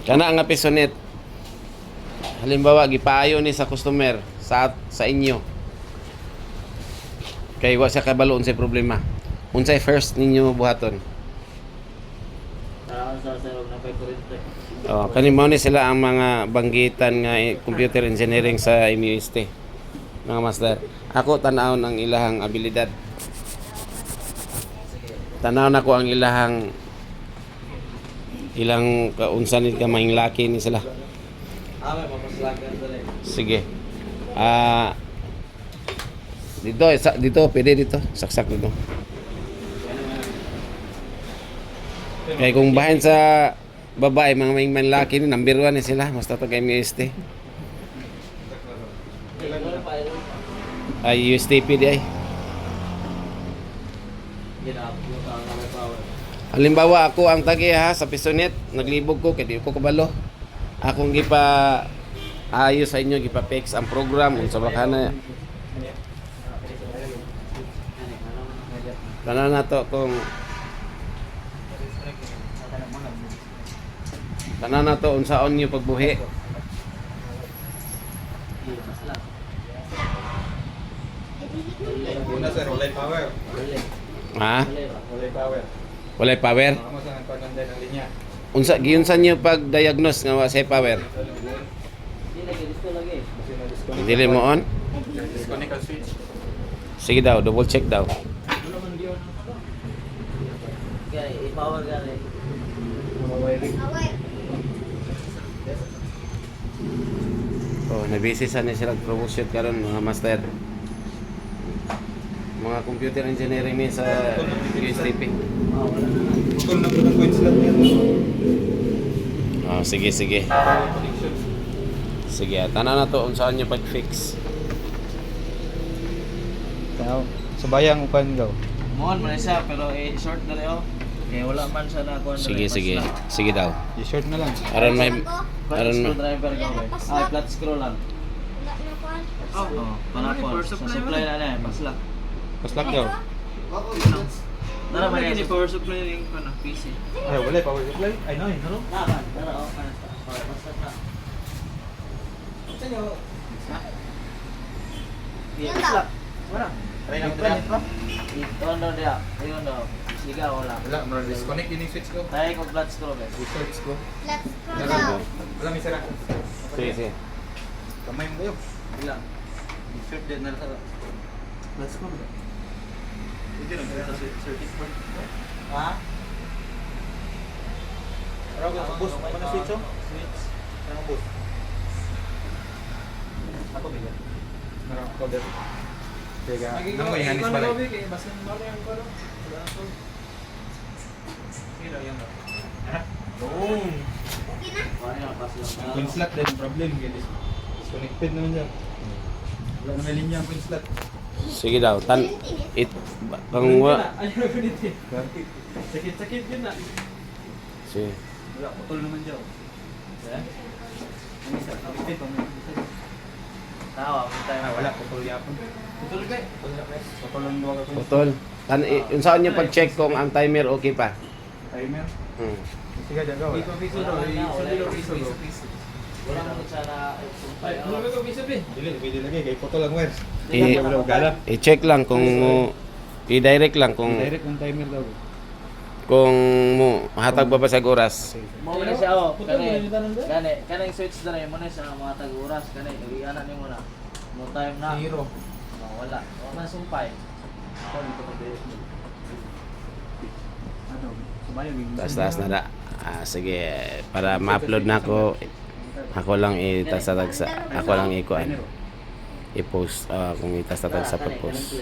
Kana nga pisonet. Halimbawa gipaayo ni sa customer sa inyo. Kay wa siya kabalo unsay problema. Unsay first ninyo buhaton? Sa sarog na pay kurente. Oh, kani mao ni sila ang mga banggitan nga computer engineering sa MUST. Mga master. Ako tan-aw ang ilahang abilidad. Tanaw na ko ang ilang kaunsa ni kamay laki ni sila. May papaslagan dali. Sige. Dito, pwede dito. Saksak dito. Kaya kung bahin sa babae, mga may manlaki ni number 1 ni sila. Basta to kay MST. Ay, USTP di ay. Halimbawa ako ang tagi ha sa pisonet, naglibog ko kay di ko kabalo. Akong gipa ayos sa inyo gipa fix ang program unsa ba kana. Tanan na to kung tanan na to unsaon niyo pagbuhi. Una sir, walay power. Ha? Walay power. Walay power. Amo sa pagkanday ng linya. Unsa giunsa niyo pag-diagnose nga wa say power? Dili mo on? Disconnect ang switch. Sige daw, double check daw. Kaya i-power gani. Oh, nabisi sa ni sila troubleshoot karon mga master. Mga computer engineering ni sa USTP. Wala na. Kung na ng coins lang yan. Oh, sige. Connection. Sige, tanan na to unsaan niyo pag-fix. Tao. Sa bayang upan daw. Mohon man siya pero short na rin kaya wala man siya na kuha. Sige. Sige daw. I-short na lang. Aron may Flat screwdriver gawin. Flat screw lang. Panapon. Sa supply na na, paslak. Paslak daw. Nara man yan. Power supply rin ko na PC. Ay, wala power supply. Ay, no, no. Nara o. Paslak na. Sa nyo. Paslak. Wala. Try lang dira. Ito ano dia. Ayun no. Siga wala. Wala, mara disconnect yung switch ko. Tayo ko flat screw ba. I-short ko. Let's go down. Wala may sira. Sige. Kamay mo kayo. Bilang. I-short din na sa Flat screw ba? Hindi na sa circuit board. Ha? Pero ang bus, ano switch oh? Switch. Ang bus. Ako ba yan? Meron ako dito. Teka, nang may hanis balay. Oo. Paano yung paslak? Ang coin slot din, problem. Disconnected naman dyan. Wala na may linya ang coin slot. Sige daw. Kang wa. Sakit-sakit yun na. Sige. Wala, putol naman dyan. Ang isa, kapit pa mo. Tawa, tayo na Wala, putol yapon. Putol ka eh. Putol lang daw ako. Putol. Unsaon niyo pag-check kung ang timer okay pa? Timer. Hmm. Sige, dyan ka. Wala mo sana. Dili, pwede lagi. Kaya putol ang wires. I- I-check lang kung i-direct lang kung Direct ang timer daw. mo hatag ba sa oras. Mo na siya oh. Kanang switch na rin mo na sa mga tag-oras. Kanang nag-iana ni mo na. No time na. Zero. Wala. Wala sumpay. Taas na da. Sige, para ma-upload na ako lang itastatag sa ako lang i-post kung itastatag sa pag-post.